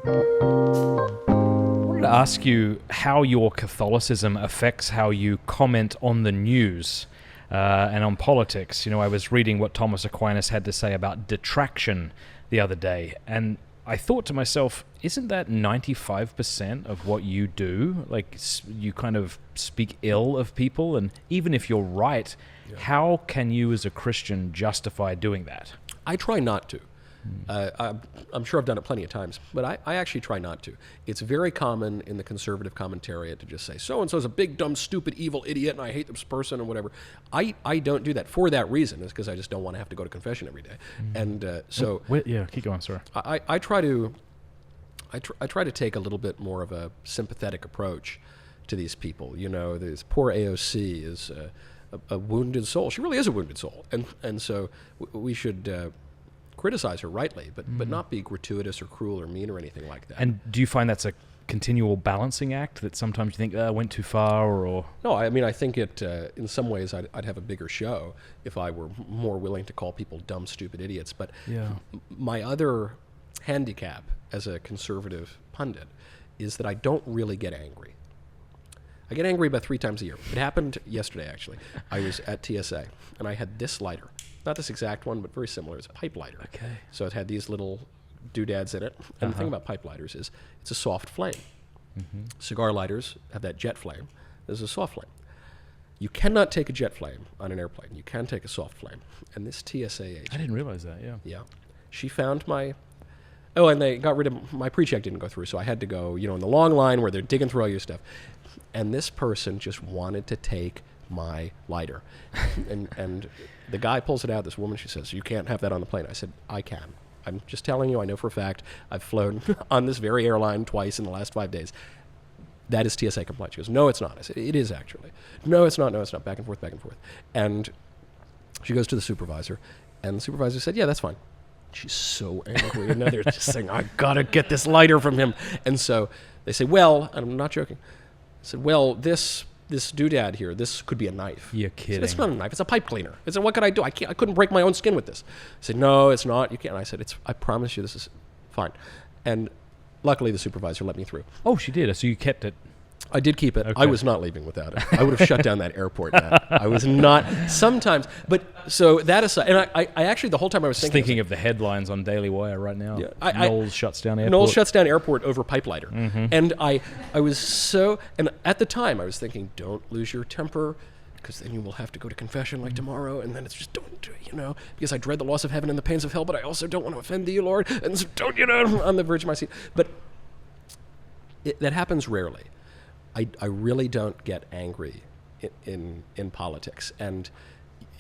I wanted to ask you how your Catholicism affects how you comment on the news and on politics. You know, I was reading what Thomas Aquinas had to say about detraction the other day, and I thought to myself, isn't that 95% of what you do? Like, you kind of speak ill of people, and even if you're right, how can you as a Christian justify doing that? I try not to. I'm sure I've done it plenty of times, but I actually try not to. It's very common in the conservative commentariat to just say, so-and-so's a big, dumb, stupid, evil idiot, and I hate this person, and whatever. I don't do that for that reason. It's because I just don't want to have to go to confession every day. And so... yeah, keep going, sorry. I try to take a little bit more of a sympathetic approach to these people. You know, this poor AOC is a wounded soul. She really is a wounded soul. And so we should... criticize her rightly, but not be gratuitous or cruel or mean or anything like that. And do you find that's a continual balancing act, that sometimes you think, I went too far, or... No, I mean, I think it, in some ways, I'd have a bigger show if I were more willing to call people dumb, stupid idiots. But my other handicap as a conservative pundit is that I don't really get angry. I get angry about 3 times a year. It happened yesterday, actually. I was at TSA, and I had this lighter. Not this exact one, but very similar. It's a pipe lighter. Okay. So it had these little doodads in it. And the thing about pipe lighters is it's a soft flame. Mm-hmm. Cigar lighters have that jet flame. This is a soft flame. You cannot take a jet flame on an airplane. You can take a soft flame. And this TSA agent... I didn't realize that, Yeah. She found my... Oh, and they got rid of... My pre-check didn't go through, so I had to go, in the long line where they're digging through all your stuff. And this person just wanted to take my lighter. and the guy pulls it out, this woman, she says, you can't have that on the plane. I said, I can. I'm just telling you, I know for a fact. I've flown on this very airline twice in the last 5 days. That is TSA compliant. She goes, no, it's not. I said, it is actually. No, it's not. Back and forth, back and forth. And she goes to the supervisor, and the supervisor said, yeah, that's fine. She's so angry. And now they're just saying, I gotta get this lighter from him. And so they say, well, and I'm not joking, I said, well, this doodad here, this could be a knife. You're kidding. It's not a knife. It's a pipe cleaner. I said, what could I do? I couldn't break my own skin with this. I said, no, it's not. You can't. And I said, I promise you this is fine. And luckily the supervisor let me through. Oh, she did. So you kept it. I did keep it. Okay. I was not leaving without it. I would have shut down that airport, Matt. I was not. Sometimes. But so that aside, and I actually, the whole time I was thinking of the headlines on Daily Wire right now. Yeah, Knowles shuts down airport. Knowles shuts down airport over pipe lighter. Mm-hmm. And I was so, and at the time I was thinking, don't lose your temper, because then you will have to go to confession like tomorrow, and then it's just don't do it, because I dread the loss of heaven and the pains of hell, but I also don't want to offend thee, Lord, and so don't, I'm on the verge of my seat. But that happens rarely. I really don't get angry in politics. And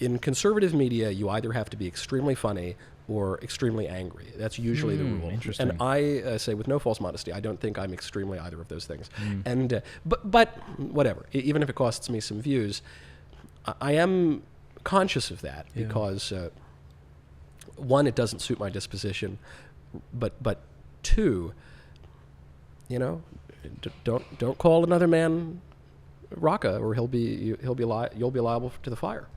in conservative media, you either have to be extremely funny or extremely angry. That's usually the rule. Interesting. And I say with no false modesty, I don't think I'm extremely either of those things. And but whatever, even if it costs me some views, I am conscious of that because one, it doesn't suit my disposition, but two, don't call another man Raka, or you'll be liable to the fire.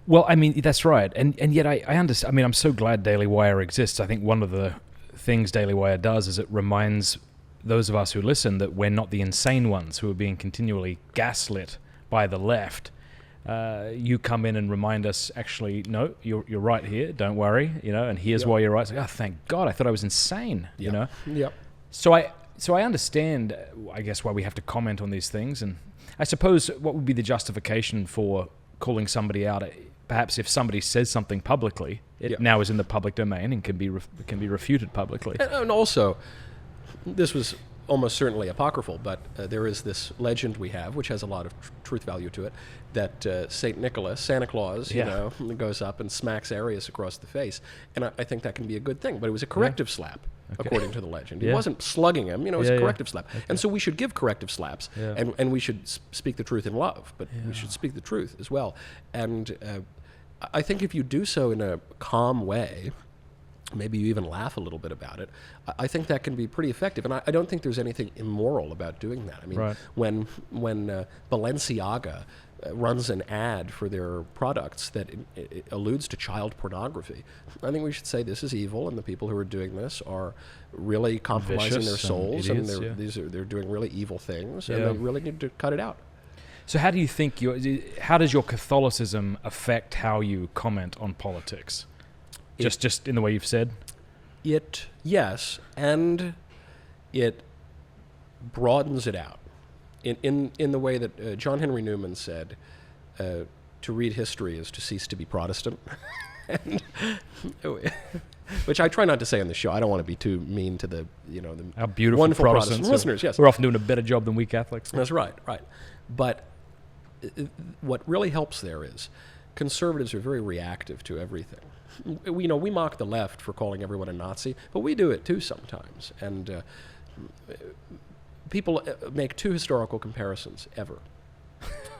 Well, I mean, that's right. And yet I understand. I mean, I'm so glad Daily Wire exists. I think one of the things Daily Wire does is it reminds those of us who listen that we're not the insane ones who are being continually gaslit by the left. You come in and remind us, actually, no, you're right here. Don't worry, and here's why you're right. It's like, oh, thank God. I thought I was insane, Yep. So I understand, I guess, why we have to comment on these things. And I suppose what would be the justification for calling somebody out? Perhaps if somebody says something publicly, it now is in the public domain and can be refuted publicly. And also, this was almost certainly apocryphal, but there is this legend we have, which has a lot of truth value to it, that St. Nicholas, Santa Claus, goes up and smacks Arius across the face. And I think that can be a good thing, but it was a corrective slap, according to the legend. He wasn't slugging him, it was a corrective slap. Okay. And so we should give corrective slaps, and we should speak the truth in love, but we should speak the truth as well. And I think if you do so in a calm way, maybe you even laugh a little bit about it. I think that can be pretty effective, and I don't think there's anything immoral about doing that. I mean, Right. when Balenciaga runs an ad for their products that it alludes to child pornography, I think we should say this is evil, and the people who are doing this are really compromising Vicious their souls, and idiots, they're doing really evil things, Yeah. and they really need to cut it out. So how do you think how does your Catholicism affect how you comment on politics? Just in the way you've said? Yes, and it broadens it out in the way that John Henry Newman said, to read history is to cease to be Protestant. Which I try not to say on the show. I don't want to be too mean to the Our beautiful wonderful Protestants Protestant listeners. Yes, we're often doing a better job than we Catholics. that's right. But what really helps there is conservatives are very reactive to everything. We mock the left for calling everyone a Nazi, but we do it too sometimes. And people make two historical comparisons ever: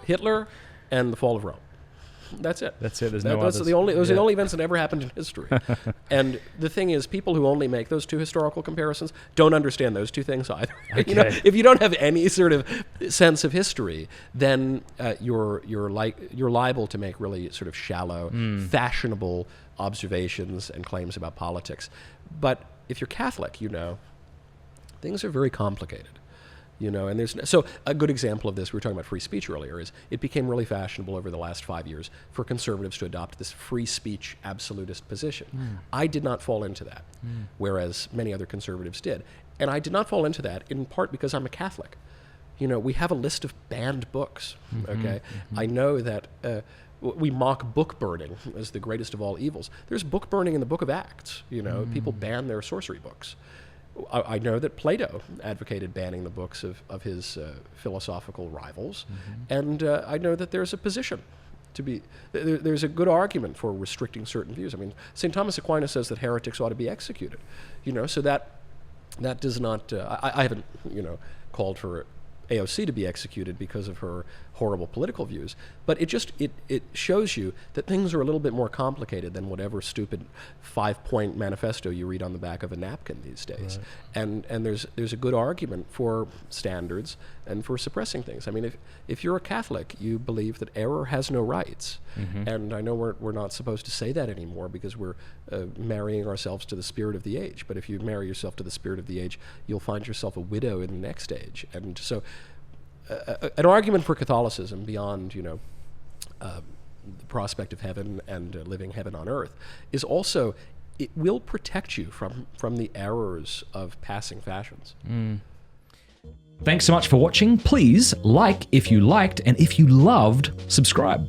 Hitler and the fall of Rome. That's it. That's it. There's no others. those are the only events that ever happened in history. And the thing is, people who only make those two historical comparisons don't understand those two things either. Okay. If you don't have any sort of sense of history, then you're liable to make really sort of shallow, fashionable observations and claims about politics. But if you're Catholic, things are very complicated. And so a good example of this, we were talking about free speech earlier, is it became really fashionable over the last 5 years for conservatives to adopt this free speech absolutist position. I did not fall into that, whereas many other conservatives did. And I did not fall into that in part because I'm a Catholic. We have a list of banned books, okay? I know that we mock book burning as the greatest of all evils. There's book burning in the Book of Acts. People ban their sorcery books. I know that Plato advocated banning the books of his philosophical rivals, and I know that there's a position to be. There's a good argument for restricting certain views. I mean, St. Thomas Aquinas says that heretics ought to be executed. So that does not. I haven't called for AOC to be executed because of her horrible political views, but it shows you that things are a little bit more complicated than whatever stupid 5-point manifesto you read on the back of a napkin these days. Right. And there's a good argument for standards and for suppressing things. I mean, if you're a Catholic, you believe that error has no rights, and I know we're not supposed to say that anymore because we're marrying ourselves to the spirit of the age. But if you marry yourself to the spirit of the age, you'll find yourself a widow in the next age. And so an argument for Catholicism beyond, the prospect of heaven and living heaven on earth is also, it will protect you from the errors of passing fashions. Thanks so much for watching. Please like if you liked, and if you loved, subscribe.